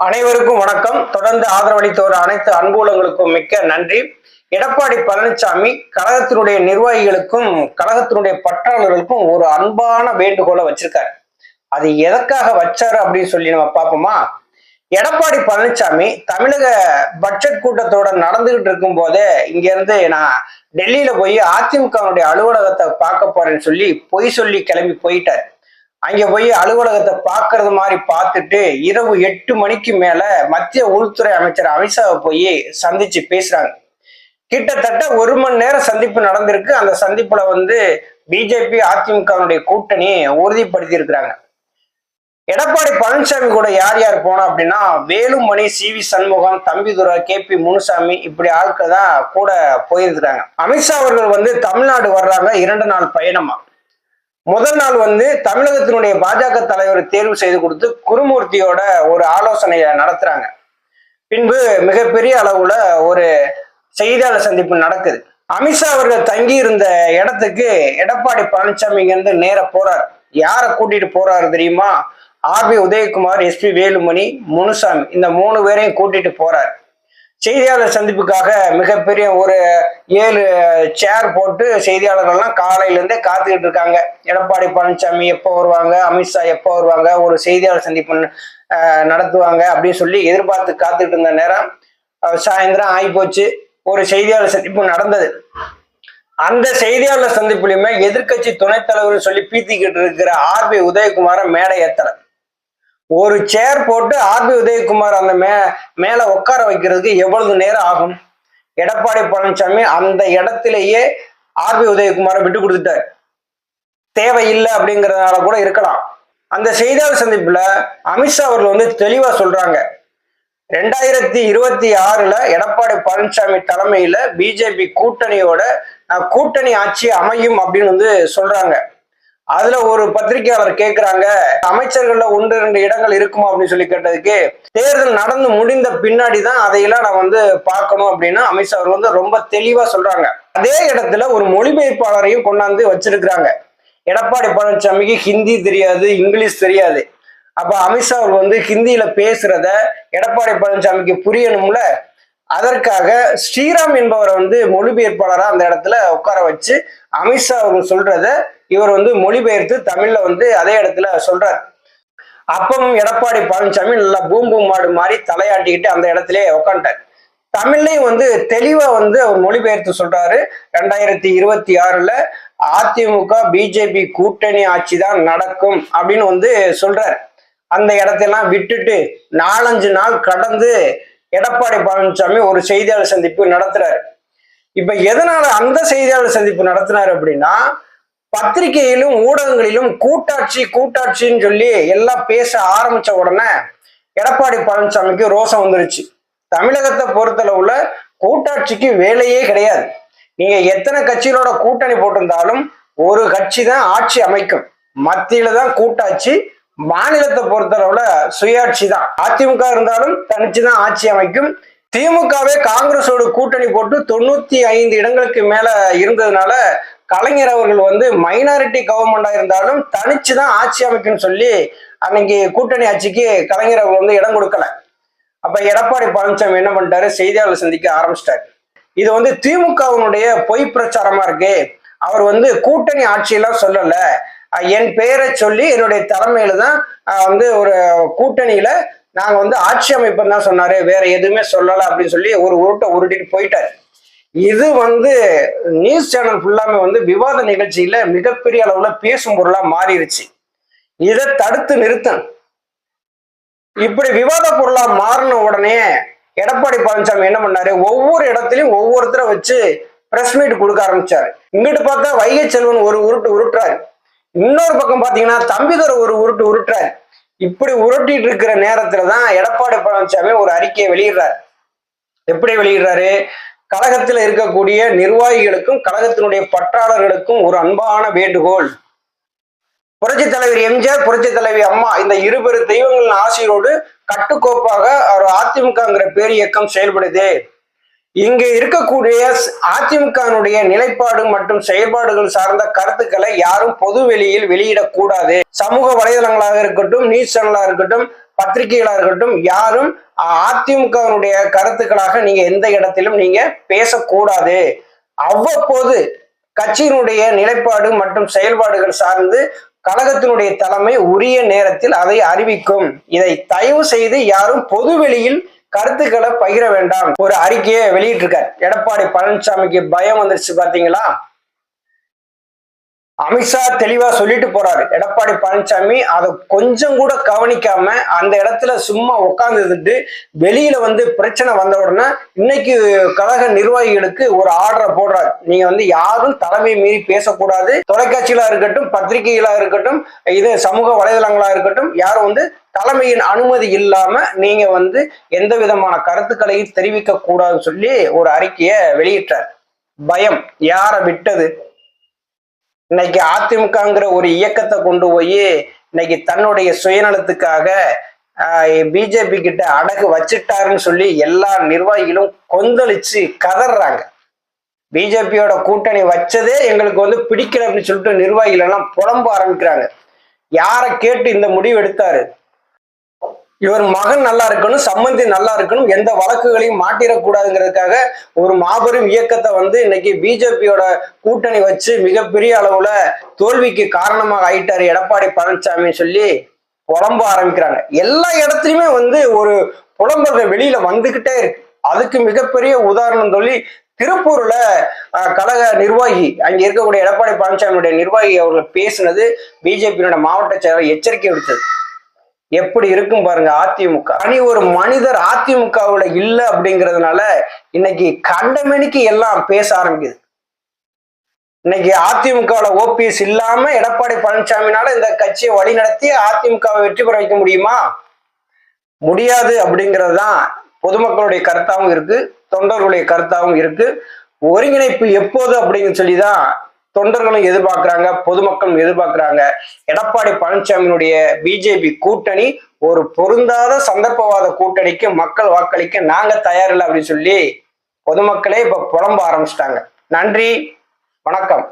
அனைவருக்கும் வணக்கம். தொடர்ந்து ஆதரவளித்த ஒரு அனைத்து அன்புலங்களுக்கும் மிக்க நன்றி. எடப்பாடி பழனிசாமி கழகத்தினுடைய நிர்வாகிகளுக்கும் கழகத்தினுடைய பற்றாளர்களுக்கும் ஒரு அன்பான வேண்டுகோளை வச்சிருக்காரு. அது எதற்காக வச்சாரு அப்படின்னு சொல்லி நம்ம பார்ப்போமா. எடப்பாடி பழனிசாமி தமிழக பட்ஜெட் கூட்டத்தோட நடந்துகிட்டு இருக்கும் போதே இங்க இருந்து நான் டெல்லியில போய் அதிமுகவுடைய அலுவலகத்தை பார்க்க போறேன்னு சொல்லி பொய் சொல்லி கிளம்பி போயிட்டார். அங்க போய் அலுவலகத்தை பார்க்கறது மாதிரி பார்த்துட்டு இரவு 8 மணிக்கு மேல மத்திய உள்துறை அமைச்சர் அமித்ஷாவை போய் சந்திச்சு பேசுறாங்க. கிட்டத்தட்ட 1 மணி நேரம் சந்திப்பு நடந்திருக்கு. அந்த சந்திப்புல பிஜேபி அதிமுகவுடைய கூட்டணி உறுதிப்படுத்தி இருக்கிறாங்க. எடப்பாடி பழனிசாமி கூட யார் யார் போனா அப்படின்னா வேலுமணி, சி.வி. சண்முகம், தம்பிதுரை, கே.பி. முனுசாமி இப்படி ஆட்கள் தான் கூட போயிருக்கிறாங்க. அமித்ஷா அவர்கள் தமிழ்நாடு வர்றாங்க 2 நாள் பயணமா. முதல் நாள் தமிழகத்தினுடைய பாஜக தலைவர் தேர்வு செய்து கொடுத்து குருமூர்த்தியோட ஒரு ஆலோசனையை நடத்துறாங்க. பின்பு மிகப்பெரிய அளவுல ஒரு செய்தியாளர் சந்திப்பு நடக்குது. அமித்ஷா அவர்கள் தங்கி இருந்த இடத்துக்கு எடப்பாடி பழனிசாமி இங்கிருந்து நேர போறார். யாரை கூட்டிட்டு போறாரு தெரியுமா? ஆர்.பி. உதயகுமார், எஸ்.பி. வேலுமணி, முனுசாமி இந்த 3 பேரையும் கூட்டிட்டு போறார். செய்தியாளர் சந்திப்புக்காக மிகப்பெரிய ஒரு 7 சேர் போட்டு செய்தியாளர்கள்லாம் காலையில இருந்தே காத்துக்கிட்டு இருக்காங்க. எடப்பாடி பழனிசாமி எப்போ வருவாங்க, அமித்ஷா எப்போ வருவாங்க, ஒரு செய்தியாளர் சந்திப்பு நடத்துவாங்க அப்படின்னு சொல்லி எதிர்பார்த்து காத்துக்கிட்டு இருந்த நேரம் சாயந்தரம் ஆகி போச்சு. ஒரு செய்தியாளர் சந்திப்பு நடந்தது. அந்த செய்தியாளர் சந்திப்புலையுமே எதிர்கட்சி துணைத் தலைவர் சொல்லி பீத்திக்கிட்டு இருக்கிற ஆர்.பி. உதயகுமார மேடை ஏத்தல. ஒரு சேர் போட்டு ஆர்.பி. உதயகுமார் அந்த மேல உட்கார வைக்கிறதுக்கு எவ்வளவு நேரம் ஆகும்? எடப்பாடி பழனிசாமி அந்த இடத்திலேயே ஆர்.பி. உதயகுமாரை விட்டு கொடுத்துட்டார். தேவையில்லை அப்படிங்கிறதுனால கூட இருக்கலாம். அந்த செய்தியாளர் சந்திப்புல அமித்ஷா அவர்கள் தெளிவா சொல்றாங்க, 2026 எடப்பாடி பழனிசாமி தலைமையில பிஜேபி கூட்டணியோட கூட்டணி ஆட்சி அமையும் அப்படின்னு சொல்றாங்க. அதுல ஒரு பத்திரிகையாளர் கேட்கிறாங்க, அமைச்சர்கள்ல 1-2 இடங்கள் இருக்குமா அப்படின்னு சொல்லி கேட்டதுக்கு, தேர்தல் நடந்து முடிந்த பின்னாடிதான் அதையெல்லாம் நான் பார்க்கணும் அப்படின்னு அமித்ஷா அவர் ரொம்ப தெளிவா சொல்றாங்க. அதே இடத்துல ஒரு மொழிபெயர்ப்பாளரையும் கொண்டாந்து வச்சிருக்கிறாங்க. எடப்பாடி பழனிசாமிக்கு ஹிந்தி தெரியாது, இங்கிலீஷ் தெரியாது. அப்ப அமித்ஷா அவர் ஹிந்தியில பேசுறத எடப்பாடி பழனிசாமிக்கு புரியணும்ல. அதற்காக ஸ்ரீராம் என்பவரை மொழிபெயர்ப்பாளரா அந்த இடத்துல உட்கார வச்சு அமித்ஷா அவர்கள் சொல்றத இவர் மொழிபெயர்த்து தமிழ்ல அதே இடத்துல சொல்றார். அப்பவும் எடப்பாடி பழனிசாமி நல்லா பூம்பு மாடு மாதிரி தலையாட்டிக்கிட்டு அந்த இடத்திலே உட்காந்துட்டார். தமிழ்லையும் தெளிவா அவர் மொழிபெயர்த்து சொல்றாரு, 2026 அதிமுக பிஜேபி கூட்டணி ஆட்சி தான் நடக்கும் அப்படின்னு சொல்றாரு. அந்த இடத்தெல்லாம் விட்டுட்டு 4-5 நாள் கடந்து எடப்பாடி பழனிசாமி ஒரு செய்தியாளர் சந்திப்பு நடத்துறாரு. இப்ப எதனால அந்த செய்தியாளர் சந்திப்பு நடத்தினாரு அப்படின்னா, பத்திரிகையிலும் ஊடகங்களிலும் கூட்டாட்சின்னு சொல்லி எல்லாம் பேச ஆரம்பிச்ச உடனே எடப்பாடி பழனிசாமிக்கு ரோஷம் வந்துருச்சு. தமிழகத்தை பொறுத்தளவுல கூட்டாட்சிக்கு வேலையே கிடையாது. நீங்க எத்தனை கட்சிகளோட கூட்டணி போட்டிருந்தாலும் ஒரு கட்சி தான் ஆட்சி அமைக்கும். மத்தியில தான் கூட்டாட்சி, மாநிலத்தை பொறுத்தளவுல சுயாட்சி தான். அதிமுக இருந்தாலும் தனிச்சுதான் ஆட்சி அமைக்கும். திமுகவே காங்கிரஸோட கூட்டணி போட்டு 95 இடங்களுக்கு மேல இருந்ததுனால கலைஞர் அவர்கள் மைனாரிட்டி கவர்மெண்டா இருந்தாலும் தனிச்சுதான் ஆட்சி அமைக்கும்னு சொல்லி அன்னைக்கு கூட்டணி ஆட்சிக்கு கலைஞர் அவர்கள் இடம் கொடுக்கல. அப்ப எடப்பாடி பழனிசாமி என்ன பண்ணிட்டாரு, செய்தியாளர் சந்திக்க ஆரம்பிச்சிட்டாரு. இது திமுகவினுடைய பொய் பிரச்சாரமா இருக்கு. அவர் கூட்டணி ஆட்சியெல்லாம் சொல்லல, என் பெயரை சொல்லி என்னுடைய தலைமையில தான் ஒரு கூட்டணியில நாங்க ஆட்சி அமைப்புன்னு தான் சொன்னாரு, வேற எதுவுமே சொல்லல அப்படின்னு சொல்லி ஒரு உருட்டை உருட்டிட்டு போயிட்டாரு. இது நியூஸ் சேனல் ஃபுல்லாமே விவாத நிகழ்ச்சியில மிகப்பெரிய அளவுல பேசும் பொருளா மாறிடுச்சு. இதை தடுத்து நிறுத்தணும். இப்படி விவாத பொருளா மாறின உடனே எடப்பாடி பழனிசாமி என்ன பண்ணாரு, ஒவ்வொரு இடத்துலயும் ஒவ்வொருத்தரை வச்சு பிரஸ் மீட் கொடுக்க ஆரம்பிச்சாரு. இங்கிட்டு பார்த்தா வைகை செல்வன் ஒரு உருட்டு உருட்டுறாரு, இன்னொரு பக்கம் பாத்தீங்கன்னா தம்பிதுரை ஒரு உருட்டு உருட்டுறாரு. இப்படி உருட்டிட்டு இருக்கிற நேரத்துலதான் எடப்பாடி பழனிசாமி ஒரு அறிக்கையை வெளியிடுறாரு. எப்படி வெளியிடுறாரு, கழகத்துல இருக்கக்கூடிய நிர்வாகிகளுக்கும் கழகத்தினுடைய பற்றாளர்களுக்கும் ஒரு அன்பான வேண்டுகோள். புரட்சி தலைவர் எம்ஜிஆர், புரட்சி தலைவி அம்மா இந்த இருபெரு தெய்வங்களின் ஆசையோடு கட்டுக்கோப்பாக ஒரு அதிமுகங்கிற பேர் இயக்கம் செயல்படுது. இங்க இருக்கக்கூடிய அதிமுகனுடைய நிலைப்பாடு மற்றும் செயல்பாடுகள் சார்ந்த கருத்துக்களை யாரும் பொது வெளியில் வெளியிடக்கூடாது. சமூக வலைதளங்களாக இருக்கட்டும், நியூஸ் சேனலா இருக்கட்டும், பத்திரிகைகளா இருக்கட்டும், யாரும் அதிமுகவினுடைய கருத்துக்களாக நீங்க எந்த இடத்திலும் நீங்க பேசக்கூடாது. அவ்வப்போது கட்சியினுடைய நிலைப்பாடு மற்றும் செயல்பாடுகள் சார்ந்து கழகத்தினுடைய தலைமை உரிய நேரத்தில் அதை அறிவிக்கும். இதை தயவு செய்து யாரும் பொதுவெளியில் கருத்துக்களை பகிர வேண்டாம். ஒரு அறிக்கையை வெளியிட்டிருக்கார் எடப்பாடி பழனிசாமிக்கு. பயம் வந்துருச்சு பாத்தீங்களா? அமித்ஷா தெளிவா சொல்லிட்டு போறாரு. எடப்பாடி பழனிசாமி அதை கொஞ்சம் கூட கவனிக்காம அந்த இடத்துல சும்மா உட்கார்ந்துட்டு வெளியில பிரச்சனை வந்த உடனே இன்னைக்கு கழக நிர்வாகிகளுக்கு ஒரு ஆர்டரை போடுறாரு. நீங்க யாரும் தலைமை மீறி பேசக்கூடாது. தொலைக்காட்சிகளா இருக்கட்டும், பத்திரிகைகளா இருக்கட்டும், இது சமூக வலைதளங்களா இருக்கட்டும், யாரும் தலைமையின் அனுமதி இல்லாம நீங்க எந்த விதமான கருத்துக்களையும் தெரிவிக்க கூடாதுன்னு சொல்லி ஒரு அறிக்கையை வெளியிட்டார். பயம் யாரை விட்டது? இன்னைக்கு அதிமுகங்கிற ஒரு இயக்கத்தை கொண்டு போய் இன்னைக்கு தன்னுடைய சுயநலத்துக்காக பிஜேபி கிட்ட அடகு வச்சுட்டாருன்னு சொல்லி எல்லா நிர்வாகிகளும் கொந்தளிச்சு கதறாங்க. பிஜேபியோட கூட்டணி வச்சதே எங்களுக்கு பிடிக்கல அப்படின்னு சொல்லிட்டு நிர்வாகிகள் எல்லாம் புலம்ப ஆரம்பிக்கிறாங்க. யாரை கேட்டு இந்த முடிவு எடுத்தாரு? இவர் மகன் நல்லா இருக்கணும், சம்பந்தி நல்லா இருக்கணும், எந்த வழக்குகளையும் மாட்டிடக்கூடாதுங்கிறதுக்காக ஒரு மாபெரும் இயக்கத்தை இன்னைக்கு பிஜேபியோட கூட்டணி வச்சு மிகப்பெரிய அளவுல தோல்விக்கு காரணமாக ஆயிட்டாரு எடப்பாடி பழனிசாமி சொல்லி புலம்ப ஆரம்பிக்கிறாங்க. எல்லா இடத்துலயுமே ஒரு புலம்பர்கள் வெளியில வந்துகிட்டே இருக்கு. அதுக்கு மிகப்பெரிய உதாரணம் சொல்லி திருப்பூர்ல கழக நிர்வாகி, அங்க இருக்கக்கூடிய எடப்பாடி பழனிசாமியுடைய நிர்வாகி அவர்கள் பேசினது பிஜேபியோட மாவட்ட செயலர் எச்சரிக்கை விடுத்தது. எப்படி இருக்கும் பாருங்க அதிமுக. ஒரு மனிதர் அதிமுகவுல இல்ல அப்படிங்கிறதுனால இன்னைக்கு கண்டமணிக்கு எல்லாம் பேச ஆரம்பிக்குது. இன்னைக்கு அதிமுகவுல ஓபிஎஸ் இல்லாம எடப்பாடி பழனிசாமினால இந்த கட்சியை வழி நடத்தி அதிமுகவை வெற்றி பெற வைக்க முடியுமா? முடியாது அப்படிங்கிறது தான் பொதுமக்களுடைய கருத்தாவும் இருக்கு, தொண்டர்களுடைய கருத்தாவும் இருக்கு. ஒருங்கிணைப்பு எப்போது அப்படின்னு சொல்லிதான் தொண்டர்களும் எதிர்பார்க்கிறாங்க, பொதுமக்களும் எதிர்பார்க்கிறாங்க. எடப்பாடி பழனிசாமியினுடைய பிஜேபி கூட்டணி ஒரு பொருந்தாத சந்தர்ப்பவாத கூட்டணிக்கு மக்கள் வாக்களிக்க நாங்க தயாரில்லை அப்படின்னு சொல்லி பொதுமக்களே இப்ப புலம்ப ஆரம்பிச்சிட்டாங்க. நன்றி, வணக்கம்.